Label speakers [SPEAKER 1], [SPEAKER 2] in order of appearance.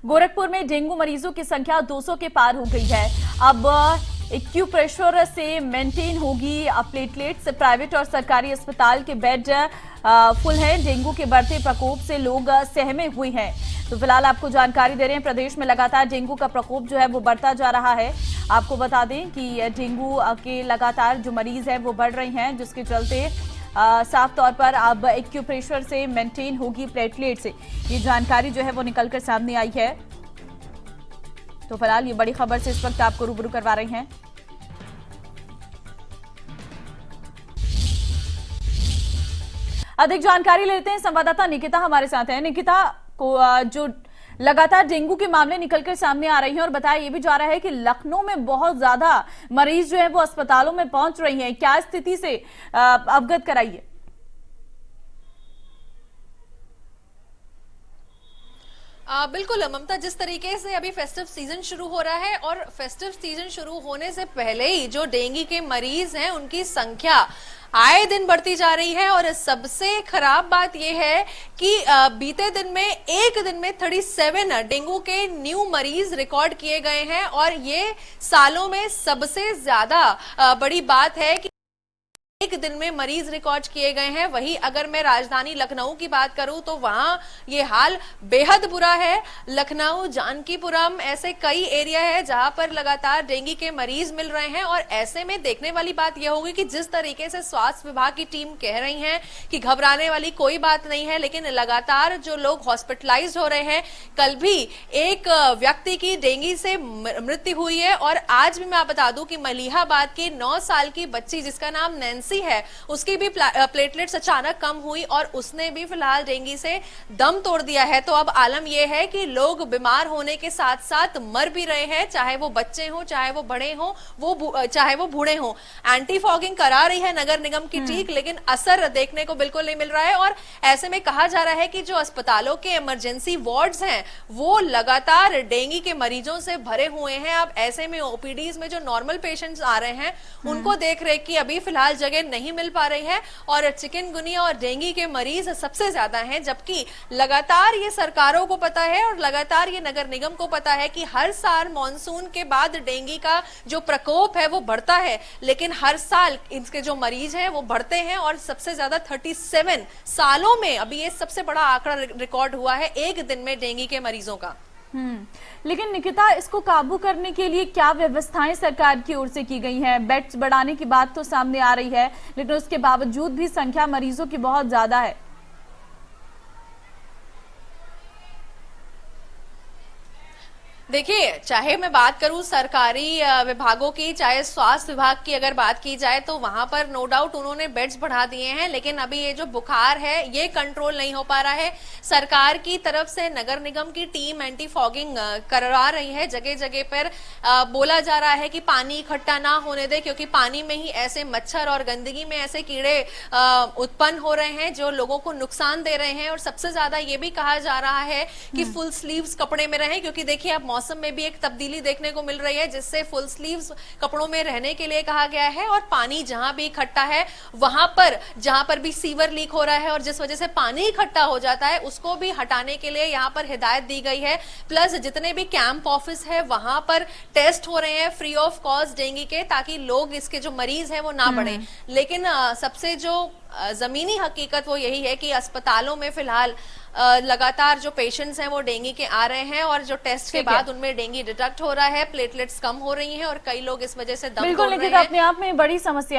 [SPEAKER 1] गोरखपुर में डेंगू मरीजों की संख्या 200 के पार हो गई है। अब एक्यूप्रेशर से मेंटेन होगी प्लेटलेट्स। प्राइवेट और सरकारी अस्पताल के बेड फुल हैं। डेंगू के बढ़ते प्रकोप से लोग सहमे हुए हैं। तो फिलहाल आपको जानकारी दे रहे हैं, प्रदेश में लगातार डेंगू का प्रकोप जो है वो बढ़ता जा रहा है। आपको बता दें कि डेंगू के लगातार जो मरीज हैं वो बढ़ रहे हैं, जिसके चलते साफ तौर पर अब एक्यूप्रेशर से मेंटेन होगी प्लेटलेट से। ये जानकारी जो है वो निकलकर सामने आई है। तो फिलहाल ये बड़ी खबर से इस वक्त आपको रूबरू करवा रहे हैं। अधिक जानकारी लेते हैं, संवाददाता निकिता हमारे साथ है। निकिता को जो लगातार डेंगू के मामले निकलकर सामने आ रही हैं और बताया ये भी जा रहा है कि लखनऊ में बहुत ज्यादा मरीज जो है वो अस्पतालों में पहुंच रही हैं। क्या स्थिति से अवगत कराइए।
[SPEAKER 2] बिल्कुल ममता, जिस तरीके से अभी फेस्टिव सीजन शुरू हो रहा है और फेस्टिव सीजन शुरू होने से पहले ही जो डेंगू के मरीज हैं उनकी संख्या आए दिन बढ़ती जा रही है। और सबसे खराब बात यह है कि बीते दिन में एक दिन में 37 डेंगू के न्यू मरीज रिकॉर्ड किए गए हैं और ये सालों में सबसे ज्यादा बड़ी बात है कि एक दिन में मरीज रिकॉर्ड किए गए हैं। वहीं अगर मैं राजधानी लखनऊ की बात करूं तो वहां ये हाल बेहद बुरा है। लखनऊ, जानकीपुरम, ऐसे कई एरिया है जहां पर लगातार डेंगू के मरीज मिल रहे हैं। और ऐसे में देखने वाली बात यह होगी कि जिस तरीके से स्वास्थ्य विभाग की टीम कह रही है कि घबराने वाली कोई बात नहीं है, लेकिन लगातार जो लोग हॉस्पिटलाइज हो रहे हैं, कल भी एक व्यक्ति की डेंगू से मृत्यु हुई है। और आज भी मैं आप बता दूं कि मलिहाबाद की 9 साल की बच्ची जिसका नाम नैन्सी है, उसकी भी प्लेटलेट्स अचानक कम हुई और उसने भी फिलहाल डेंगू से दम तोड़ दिया है। तो अब आलम यह है कि लोग बीमार होने के साथ साथ मर भी रहे हैं, चाहे वो बच्चे हों, चाहे वो बड़े हों, चाहे वो बूढ़े हों। एंटी फॉगिंग करा रही है नगर निगम की टीम, लेकिन असर देखने को बिल्कुल नहीं मिल रहा है। और ऐसे में कहा जा रहा है कि जो अस्पतालों के इमरजेंसी वार्ड्स हैं वो लगातार डेंगू के मरीजों से भरे हुए हैं। अब ऐसे में ओपीडीज में जो नॉर्मल पेशेंट्स आ रहे हैं उनको देख रेख की अभी फिलहाल जगह नहीं मिल पा रही है और चिकनगुनिया और डेंगू के मरीज सबसे ज्यादा हैं। जबकि लगातार ये सरकारों को पता है और लगातार ये नगर निगम को पता है कि हर साल मॉनसून के बाद डेंगू का जो प्रकोप है वो बढ़ता है, लेकिन हर साल इसके जो मरीज हैं वो बढ़ते हैं। और सबसे ज्यादा 37 सालों में अभी ये सबसे बड़ा आंकड़ा रिकॉर्ड हुआ है एक दिन में डेंगू के मरीजों का।
[SPEAKER 1] लेकिन निकिता, इसको काबू करने के लिए क्या व्यवस्थाएं सरकार की ओर से की गई हैं? बेड्स बढ़ाने की बात तो सामने आ रही है, लेकिन उसके बावजूद भी संख्या मरीजों की बहुत ज्यादा है।
[SPEAKER 2] देखिए, चाहे मैं बात करूं सरकारी विभागों की, चाहे स्वास्थ्य विभाग की अगर बात की जाए तो वहां पर नो डाउट उन्होंने बेड्स बढ़ा दिए हैं, लेकिन अभी ये जो बुखार है ये कंट्रोल नहीं हो पा रहा है। सरकार की तरफ से नगर निगम की टीम एंटी फॉगिंग करवा रही है। जगह जगह पर बोला जा रहा है कि पानी इकट्ठा ना होने दे, क्योंकि पानी में ही ऐसे मच्छर और गंदगी में ऐसे कीड़े उत्पन्न हो रहे हैं जो लोगों को नुकसान दे रहे हैं। और सबसे ज्यादा ये भी कहा जा रहा है कि फुल स्लीव्स कपड़े में रहें, क्योंकि देखिए अब मौसम में भी एक तब्दीली देखने को मिल रही है, जिससे फुल स्लीव्स कपड़ों में रहने के लिए कहा गया है। और पानी जहां भी इकट्ठा है वहां पर जहां पर भी सीवर लीक हो रहा है और जिस वजह से पानी इकट्ठा हो जाता है उसको भी हटाने के लिए यहां पर हिदायत दी गई है। प्लस जितने भी कैंप ऑफिस है वहां पर टेस्ट हो रहे हैं फ्री ऑफ कॉस्ट डेंगू के, ताकि लोग इसके जो मरीज हैं वो ना बढ़े। लेकिन सबसे जो जमीनी हकीकत वो यही है कि अस्पतालों में फिलहाल लगातार जो पेशेंट्स हैं वो डेंगू के आ रहे हैं और जो टेस्ट के बाद उनमें डेंगू डिटेक्ट हो रहा है, प्लेटलेट्स कम हो रही हैं और कई लोग इस वजह से दम तोड़ रहे हैं।
[SPEAKER 1] अपने आप में बड़ी समस्या